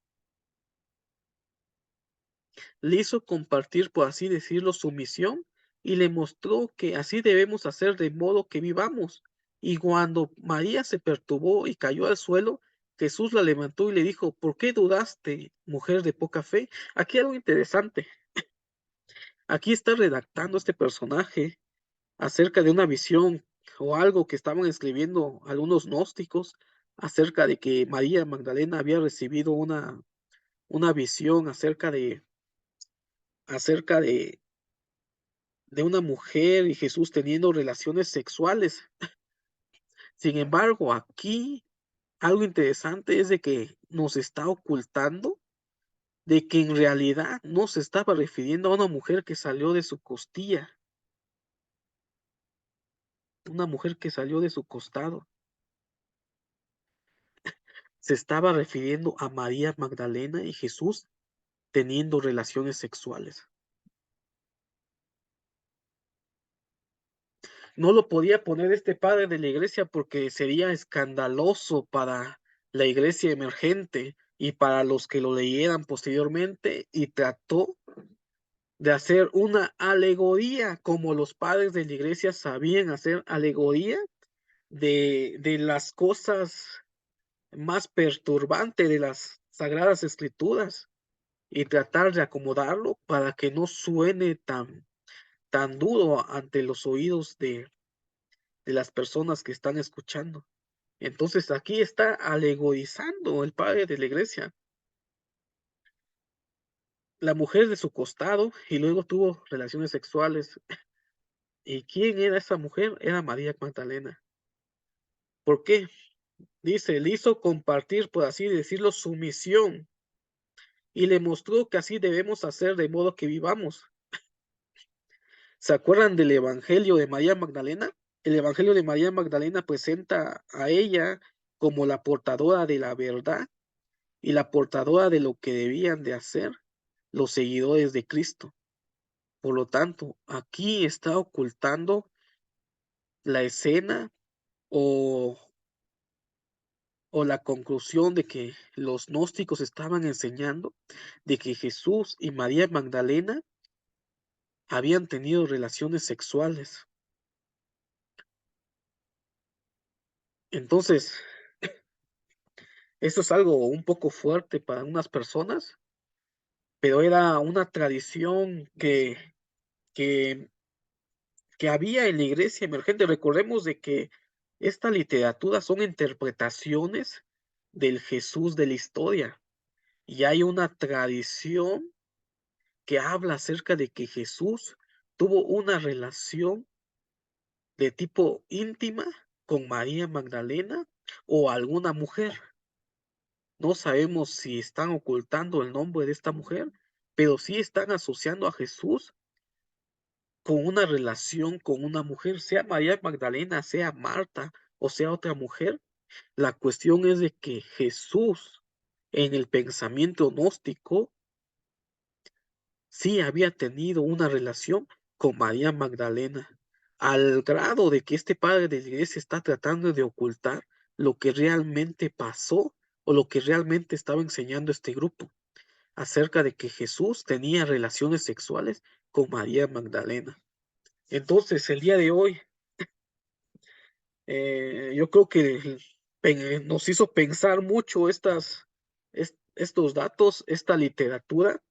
le hizo compartir, por así decirlo, su misión y le mostró que así debemos hacer de modo que vivamos. Y cuando María se perturbó y cayó al suelo, Jesús la levantó y le dijo, ¿por qué dudaste, mujer de poca fe? Aquí algo interesante. Aquí está redactando este personaje acerca de una visión o algo que estaban escribiendo algunos gnósticos acerca de que María Magdalena había recibido una visión acerca de una mujer y Jesús teniendo relaciones sexuales. Sin embargo, aquí algo interesante es de que nos está ocultando de que en realidad no se estaba refiriendo a una mujer que salió de su costilla, una mujer que salió de su costado. se estaba refiriendo a María Magdalena y Jesús teniendo relaciones sexuales. No lo podía poner este padre de la iglesia porque sería escandaloso para la iglesia emergente y para los que lo leyeran posteriormente, y trató de hacer una alegoría, como los padres de la iglesia sabían hacer alegoría de las cosas más perturbantes de las sagradas escrituras, y tratar de acomodarlo para que no suene tan duro ante los oídos de las personas que están escuchando. Entonces aquí está alegorizando el padre de la iglesia, la mujer de su costado, y luego tuvo relaciones sexuales. ¿Y quién era esa mujer? Era María Magdalena. ¿Por qué? Dice, le hizo compartir, por así decirlo, su misión, y le mostró que así debemos hacer de modo que vivamos. ¿Se acuerdan del Evangelio de María Magdalena? El Evangelio de María Magdalena presenta a ella como la portadora de la verdad y la portadora de lo que debían de hacer los seguidores de Cristo. Por lo tanto, aquí está ocultando la escena, o, o la conclusión de que los gnósticos estaban enseñando de que Jesús y María Magdalena habían tenido relaciones sexuales. Entonces, esto es algo un poco fuerte para unas personas, pero era una tradición que, que había en la iglesia emergente. Recordemos de que esta literatura son interpretaciones del Jesús de la historia, y hay una tradición que habla acerca de que Jesús tuvo una relación de tipo íntima con María Magdalena o alguna mujer. No sabemos si están ocultando el nombre de esta mujer, pero sí están asociando a Jesús con una relación con una mujer, sea María Magdalena, sea Marta o sea otra mujer. La cuestión es de que Jesús, en el pensamiento gnóstico, sí había tenido una relación con María Magdalena, al grado de que este padre de la iglesia está tratando de ocultar lo que realmente pasó, o lo que realmente estaba enseñando este grupo acerca de que Jesús tenía relaciones sexuales con María Magdalena. Entonces, el día de hoy, yo creo que nos hizo pensar mucho estos datos, esta literatura.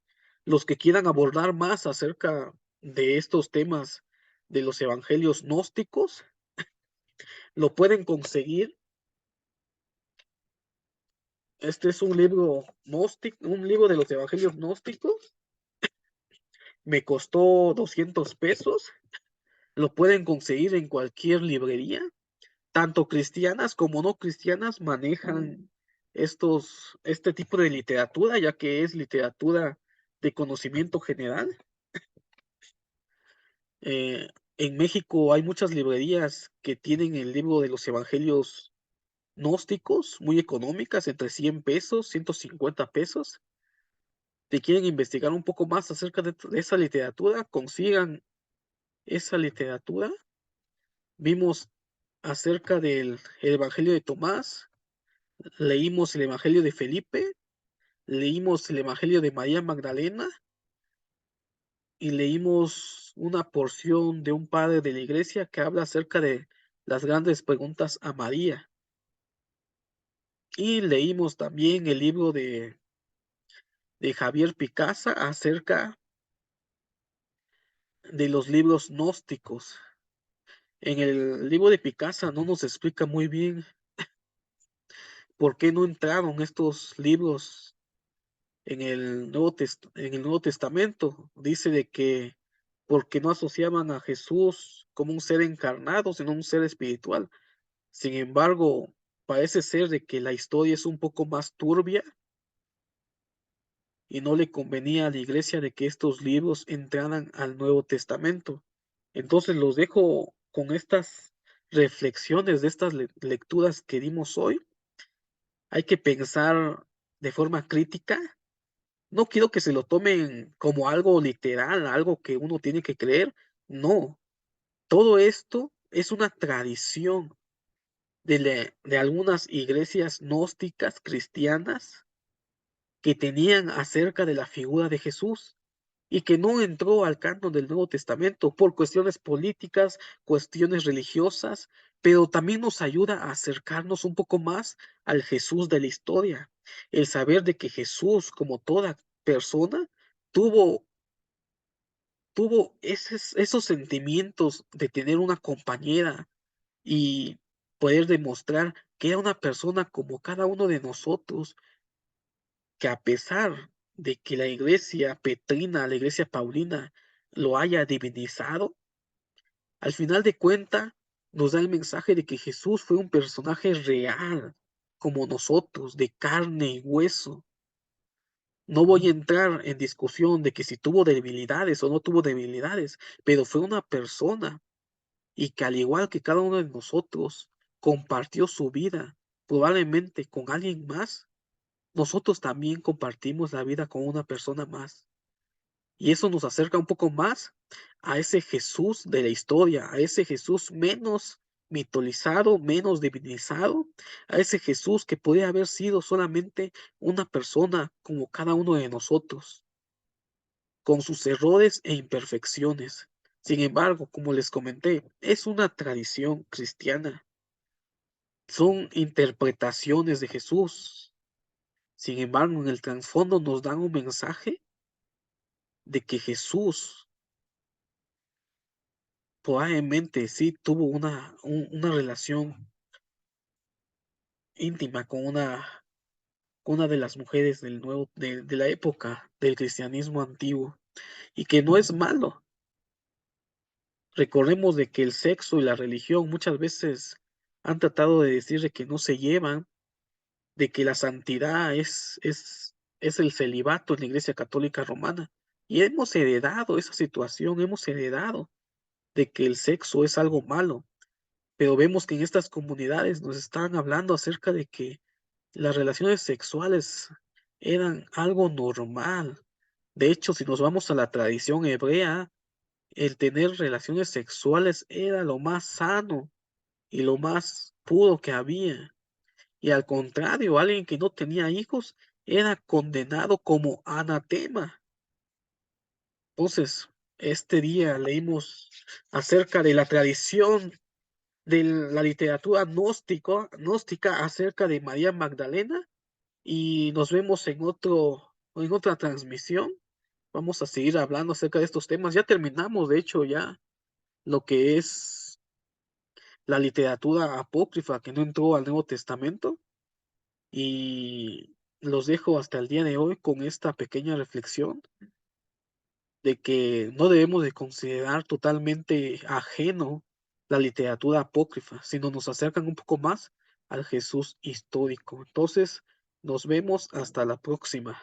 Los que quieran abordar más acerca de estos temas de los evangelios gnósticos, lo pueden conseguir. Este es un libro gnóstico, un libro de los evangelios gnósticos. Me costó 200 pesos. Lo pueden conseguir en cualquier librería. Tanto cristianas como no cristianas manejan este tipo de literatura, ya que es literatura de conocimiento general. Eh, en México hay muchas librerías que tienen el libro de los evangelios gnósticos, muy económicas, entre 100 pesos, 150 pesos. Si quieren investigar un poco más acerca de esa literatura, consigan esa literatura. Vimos acerca del el Evangelio de Tomás, leímos el Evangelio de Felipe, leímos el Evangelio de María Magdalena, y leímos una porción de un padre de la iglesia que habla acerca de las grandes preguntas a María. Y leímos también el libro de Javier Picasa acerca de los libros gnósticos. En el libro de Picasa no nos explica muy bien por qué no entraron estos libros en el Nuevo Testamento. Dice de que porque no asociaban a Jesús como un ser encarnado, sino un ser espiritual. Sin embargo, parece ser de que la historia es un poco más turbia, y no le convenía a la iglesia de que estos libros entraran al Nuevo Testamento. Entonces los dejo con estas reflexiones de estas lecturas que dimos hoy. hay que pensar de forma crítica. No quiero que se lo tomen como algo literal, algo que uno tiene que creer. No, todo esto es una tradición de algunas iglesias gnósticas cristianas que tenían acerca de la figura de Jesús y que no entró al canon del Nuevo Testamento por cuestiones políticas, cuestiones religiosas, pero también nos ayuda a acercarnos un poco más al Jesús de la historia. El saber de que Jesús, como toda persona, tuvo, tuvo esos sentimientos de tener una compañera y poder demostrar que era una persona como cada uno de nosotros, que a pesar de que la iglesia petrina, la iglesia paulina, lo haya divinizado, al final de cuenta nos da el mensaje de que Jesús fue un personaje real, como nosotros, de carne y hueso. No voy a entrar en discusión de que si tuvo debilidades o no tuvo debilidades, pero fue una persona y que al igual que cada uno de nosotros compartió su vida, probablemente con alguien más, nosotros también compartimos la vida con una persona más. Y eso nos acerca un poco más a ese Jesús de la historia, a ese Jesús menos mitolizado, menos divinizado, a ese Jesús que podría haber sido solamente una persona como cada uno de nosotros, con sus errores e imperfecciones. Sin embargo, como les comenté, es una tradición cristiana, son interpretaciones de Jesús. Sin embargo, en el trasfondo nos dan un mensaje de que Jesús probablemente sí tuvo una relación íntima con una de las mujeres del nuevo de la época del cristianismo antiguo, y que no es malo. Recordemos de que el sexo y la religión muchas veces han tratado de decir de que no se llevan, de que la santidad es el celibato en la Iglesia Católica Romana, y hemos heredado esa situación, hemos heredado de que el sexo es algo malo. Pero vemos que en estas comunidades nos están hablando acerca de que las relaciones sexuales eran algo normal. De hecho, si nos vamos a la tradición hebrea, el tener relaciones sexuales era lo más sano y lo más puro que había. Y al contrario, alguien que no tenía hijos era condenado como anatema. Entonces, este día leímos acerca de la tradición de la literatura gnóstica acerca de María Magdalena, y nos vemos en otra transmisión. Vamos a seguir hablando acerca de estos temas. Ya terminamos, de hecho, ya lo que es la literatura apócrifa que no entró al Nuevo Testamento, y los dejo hasta el día de hoy con esta pequeña reflexión de que no debemos de considerar totalmente ajeno la literatura apócrifa, sino nos acercan un poco más al Jesús histórico. Entonces, nos vemos hasta la próxima.